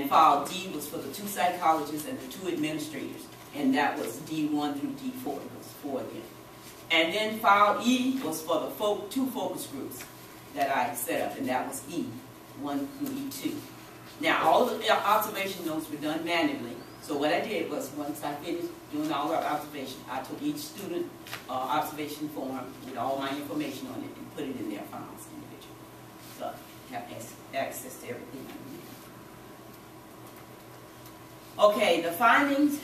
And file D was for the 2 psychologists and the 2 administrators. And that was D1 through D4. It was 4 then. And then file E was for the 2 focus groups that I set up, and that was E1 through E2. Now, all of the observation notes were done manually. So what I did was, once I finished doing all our observation, I took each student observation form with all my information on it and put it in their files individually. So I have access to everything I need. Okay, the findings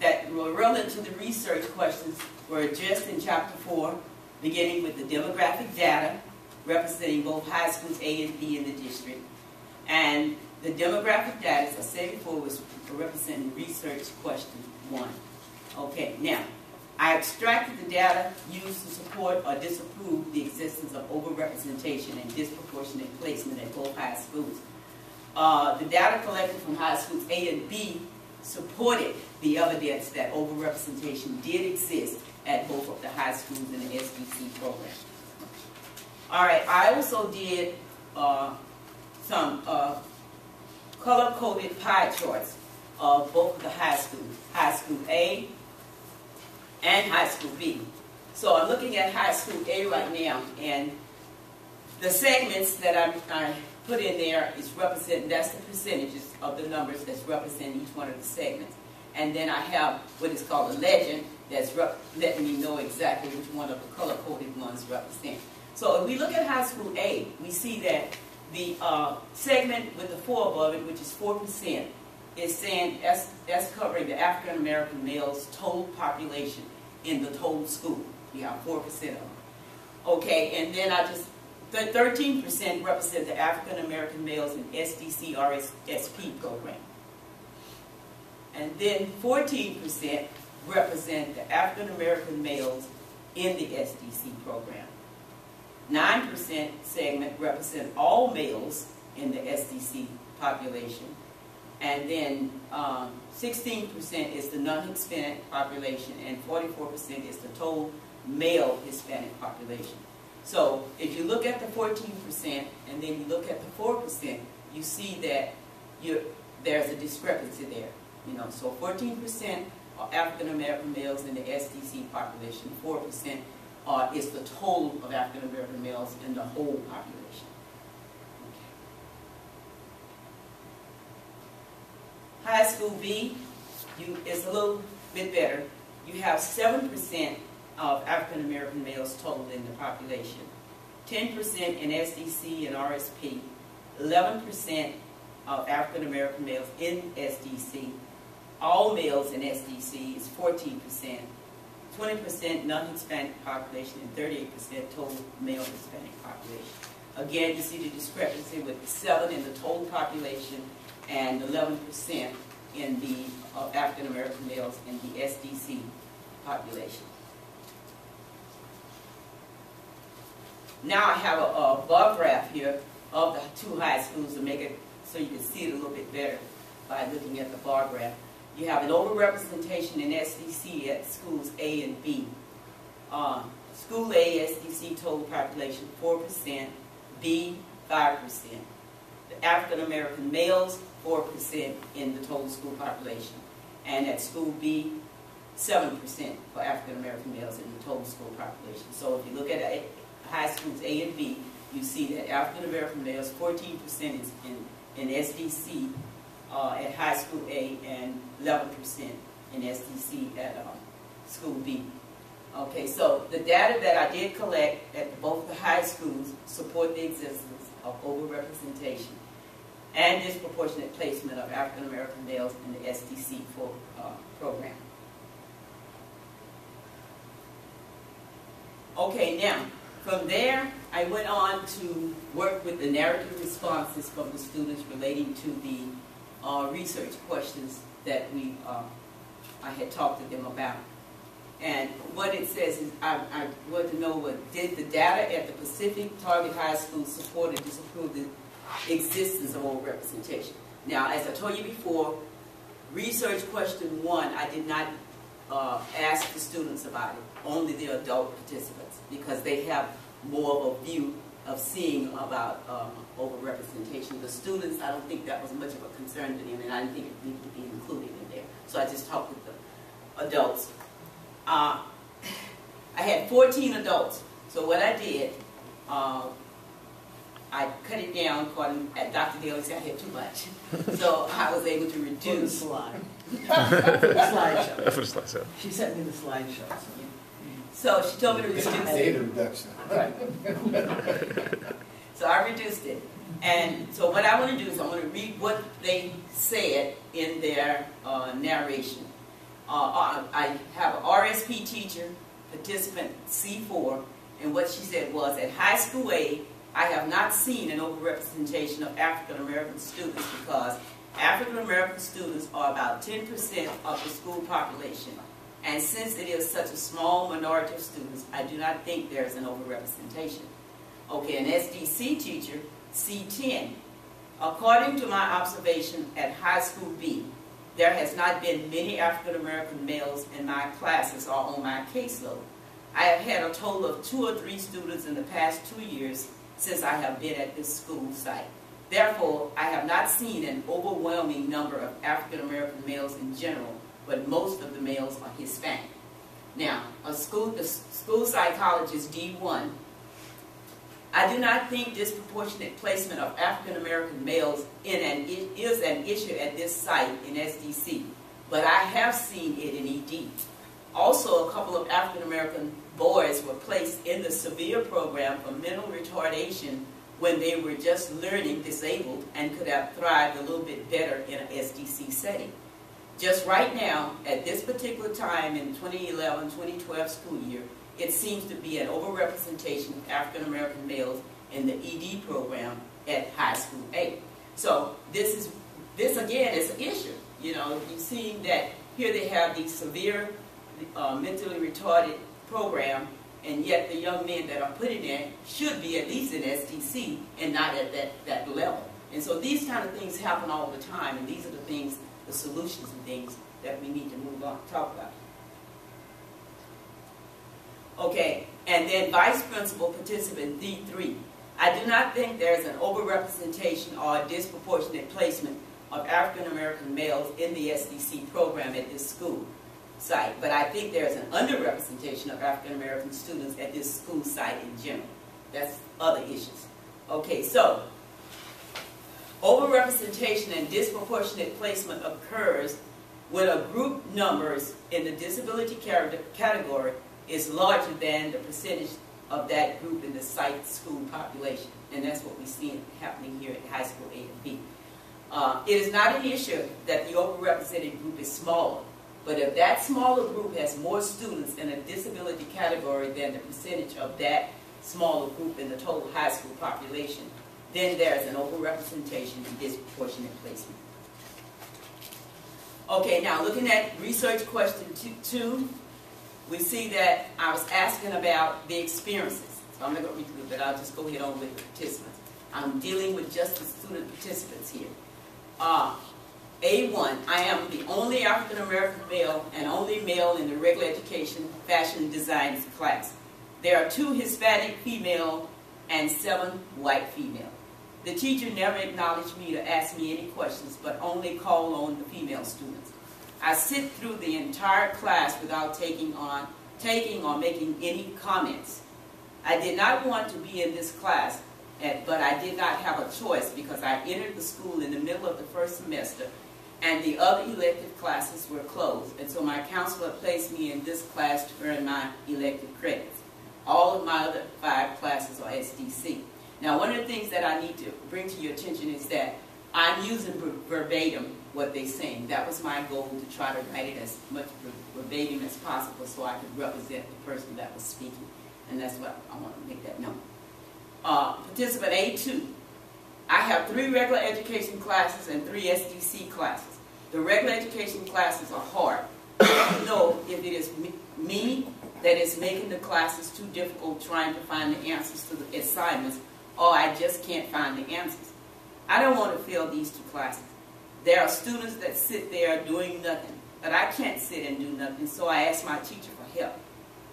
that were relevant to the research questions were addressed in Chapter 4, beginning with the demographic data, representing both high schools A and B in the district. And the demographic data, as I said before, was representing research question 1. Okay, now, I extracted the data used to support or disapprove the existence of overrepresentation and disproportionate placement at both high schools. The data collected from high schools A and B supported the evidence that overrepresentation did exist at both of the high schools in the SDC program. All right, I also did some color-coded pie charts of both of the high schools, high school A and high school B. So I'm looking at high school A right now, and the segments that I put in there is representing, that's the percentages of the numbers that's representing each one of the segments. And then I have what is called a legend that's letting me know exactly which one of the color-coded ones represent. So if we look at high school A, we see that the segment with the 4 above it, which is 4%, is saying that's covering the African American males' total population in the total school. We have 4% of them. Okay, and then 13% represent the African American males in SDC RSP program. And then 14% represent the African American males in the SDC program. 9% segment represent all males in the SDC population. And then 16% is the non-Hispanic population, and 44% is the total male Hispanic population. So if you look at the 14% and then you look at the 4%, you see that there's a discrepancy there. You know, so 14% are African American males in the SDC population. 4% is the total of African American males in the whole population. Okay. High school B is a little bit better. You have 7% of African American males total in the population, 10% in SDC and RSP, 11% of African American males in SDC. All males in SDC is 14%, 20% non-Hispanic population, and 38% total male Hispanic population. Again, you see the discrepancy with 7 in the total population and 11% in the African American males in the SDC population. Now I have a bar graph here of the 2 high schools to make it so you can see it a little bit better by looking at the bar graph. You have an overrepresentation in SDC at schools A and B. School A, SDC total population 4%, B 5%. The African American males 4% in the total school population. And at school B, 7% for African American males in the total school population. So if you look at high schools A and B, you see that African American males 14% is in SDC at high school A and 11% in SDC at school B. Okay, so the data that I did collect at both the high schools support the existence of overrepresentation and disproportionate placement of African American males in the SDC program. Okay, now from there I went on to work with the narrative responses from the students relating to the research questions that I had talked to them about. And what it says is, I want to know did the data at the Pacific Target High School support or disapprove the existence of overrepresentation? Now, as I told you before, research question 1, I did not ask the students about it, only the adult participants, because they have more of a view of seeing about overrepresentation. The students, I don't think that was much of a concern to them, and I didn't think it needed to be included in there. So I just talked with the adults. I had 14 adults. So what I did, I cut it down according, at Dr. Daly said I had too much. So I was able to reduce. For the slide. For the slideshow. For the slideshow. She sent me the slideshow. So she told me to reduce it. Reduction. Right. So I reduced it. And so what I want to do is I want to read what they said in their narration. I have an RSP teacher, participant C4, and what she said was, at high school A, I have not seen an overrepresentation of African American students because African American students are about 10% of the school population. And since it is such a small minority of students, I do not think there is an overrepresentation. Okay, an SDC teacher, C10. According to my observation at high school B, there has not been many African American males in my classes or on my caseload. I have had a total of 2 or 3 students in the past 2 years since I have been at this school site. Therefore, I have not seen an overwhelming number of African American males in general, but most of the males are Hispanic. Now, the school psychologist D1, I do not think disproportionate placement of African American males is an issue at this site in SDC, but I have seen it in ED. Also, a couple of African American boys were placed in the severe program for mental retardation when they were just learning disabled and could have thrived a little bit better in an SDC setting. Just right now, at this particular time in 2011-2012 school year, it seems to be an overrepresentation of African American males in the ED program at high school A. So this again is an issue. You know, you're seeing that here they have the severe mentally retarded program, and yet the young men that are put in there should be at least in SDC and not at that level. And so these kind of things happen all the time, and these are the things, the solutions and things that we need to move on, talk about. Okay, and then Vice Principal Participant D3. I do not think there's an overrepresentation or a disproportionate placement of African American males in the SDC program at this school site, but I think there's an underrepresentation of African American students at this school site in general. That's other issues. Okay, so overrepresentation and disproportionate placement occurs when a group numbers in the disability category is larger than the percentage of that group in the site school population. And that's what we see happening here at high school A and B. It is not an issue that the overrepresented group is smaller, but if that smaller group has more students in a disability category than the percentage of that smaller group in the total high school population, then there's an overrepresentation and disproportionate placement. Okay, now looking at research question 2, we see that I was asking about the experiences. So I'm not going to read through it, but I'll just go ahead on with the participants. I'm dealing with just the student participants here. A1, I am the only African American male and only male in the regular education fashion design class. There are 2 Hispanic female and 7 white female. The teacher never acknowledged me to ask me any questions, but only called on the female students. I sit through the entire class without taking or making any comments. I did not want to be in this class, but I did not have a choice because I entered the school in the middle of the first semester and the other elective classes were closed, and so my counselor placed me in this class to earn my elective credits. All of my other 5 classes are SDC. Now, one of the things that I need to bring to your attention is that I'm using verbatim what they're saying. That was my goal, to try to write it as much verbatim as possible so I could represent the person that was speaking. And that's what I want to make that known. Participant A2. I have 3 regular education classes and 3 SDC classes. The regular education classes are hard. I don't know if it is me that is making the classes too difficult trying to find the answers to the assignments, or I just can't find the answers. I don't want to fail these 2 classes. There are students that sit there doing nothing, but I can't sit and do nothing, so I ask my teacher for help.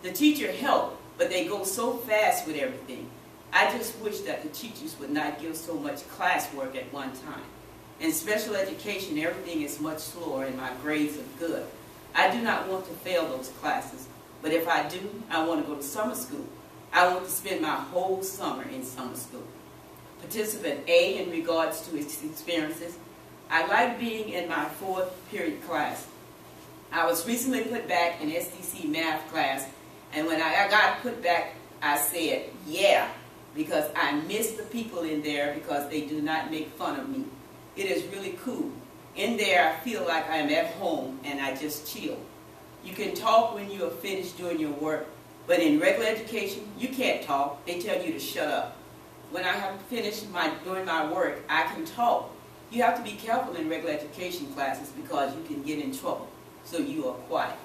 The teacher helped, but they go so fast with everything. I just wish that the teachers would not give so much classwork at one time. In special education, everything is much slower and my grades are good. I do not want to fail those classes, but if I do, I want to go to summer school. I want to spend my whole summer in summer school. Participant A, in regards to its experiences, I like being in my 4th period class. I was recently put back in SDC math class, and when I got put back, I said, yeah, because I miss the people in there because they do not make fun of me. It is really cool. In there, I feel like I'm at home and I just chill. You can talk when you are finished doing your work, but in regular education, you can't talk. They tell you to shut up. When I have finished doing my work, I can talk. You have to be careful in regular education classes because you can get in trouble, so you are quiet.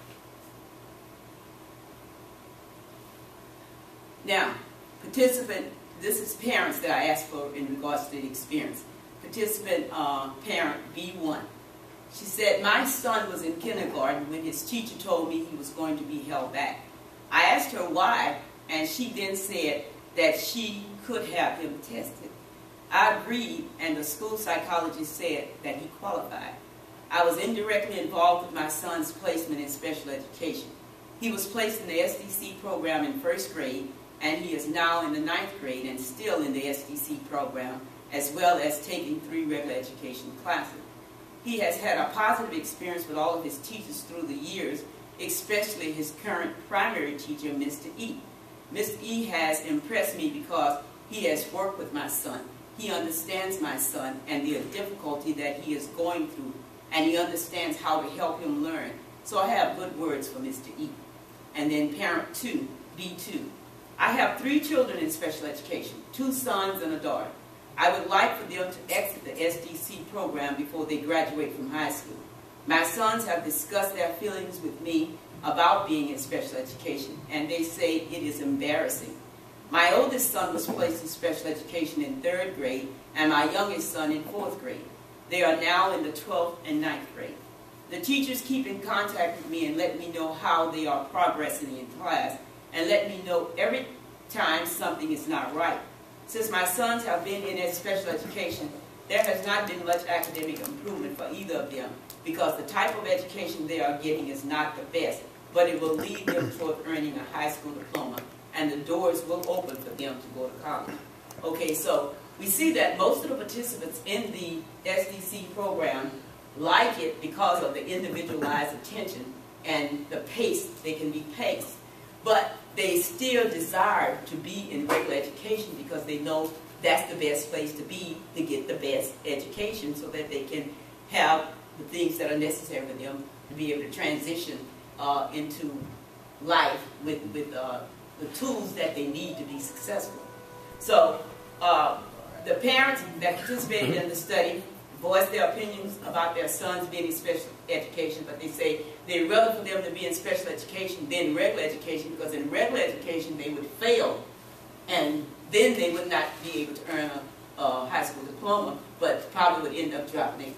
Now, participant, this is parents that I asked for in regards to the experience. Participant parent B1. She said, my son was in kindergarten when his teacher told me he was going to be held back. I asked her why, and she then said that she could have him tested. I agreed, and the school psychologist said that he qualified. I was indirectly involved with my son's placement in special education. He was placed in the SDC program in 1st grade, and he is now in the 9th grade and still in the SDC program, as well as taking 3 regular education classes. He has had a positive experience with all of his teachers through the years, especially his current primary teacher, Mr. E. Mr. E has impressed me because he has worked with my son. He understands my son and the difficulty that he is going through, and he understands how to help him learn. So I have good words for Mr. E. And then parent 2, B2. I have 3 children in special education, 2 sons and a daughter. I would like for them to exit the SDC program before they graduate from high school. My sons have discussed their feelings with me about being in special education, and they say it is embarrassing. My oldest son was placed in special education in 3rd grade, and my youngest son in 4th grade. They are now in the 12th and 9th grade. The teachers keep in contact with me and let me know how they are progressing in class, and let me know every time something is not right. Since my sons have been in special education, there has not been much academic improvement for either of them because the type of education they are getting is not the best, but it will lead them toward earning a high school diploma, and the doors will open for them to go to college. Okay, so we see that most of the participants in the SDC program like it because of the individualized attention and the pace. They can be paced. But they still desire to be in regular education because they know that's the best place to be to get the best education so that they can have the things that are necessary for them to be able to transition into life with the tools that they need to be successful. So the parents that participated in the study voiced their opinions about their sons being in special education, but they say they'd rather for them to be in special education than regular education, because in regular education they would fail, and then they would not be able to earn a high school diploma, but probably would end up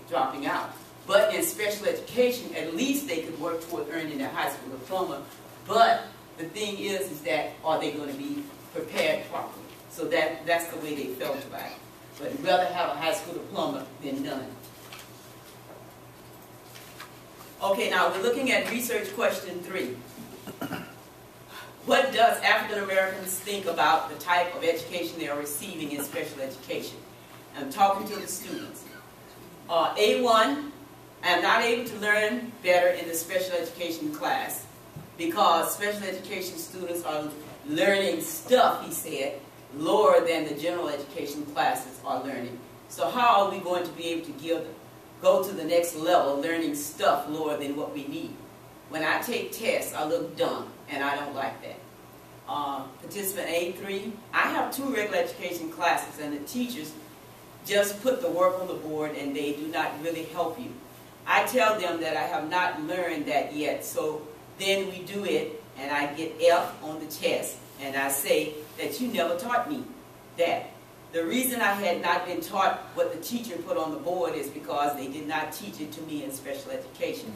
dropping out. But in special education, at least they could work toward earning their high school diploma. But the thing is that are they going to be prepared properly? So that's the way they felt about it. But I'd rather have a high school diploma than none. Okay, now we're looking at research question 3. What does African Americans think about the type of education they are receiving in special education? I'm talking to the students. A1, I'm not able to learn better in the special education class because special education students are learning stuff, he said, lower than the general education classes are learning. So how are we going to be able to go to the next level learning stuff lower than what we need? When I take tests, I look dumb, and I don't like that. Participant A3, I have 2 regular education classes, and the teachers just put the work on the board, and they do not really help you. I tell them that I have not learned that yet, so then we do it, and I get F on the test. And I say that you never taught me that. The reason I had not been taught what the teacher put on the board is because they did not teach it to me in special education.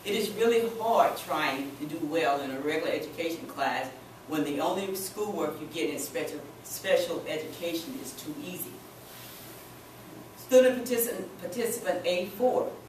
It is really hard trying to do well in a regular education class when the only schoolwork you get in special education is too easy. Student participant A4.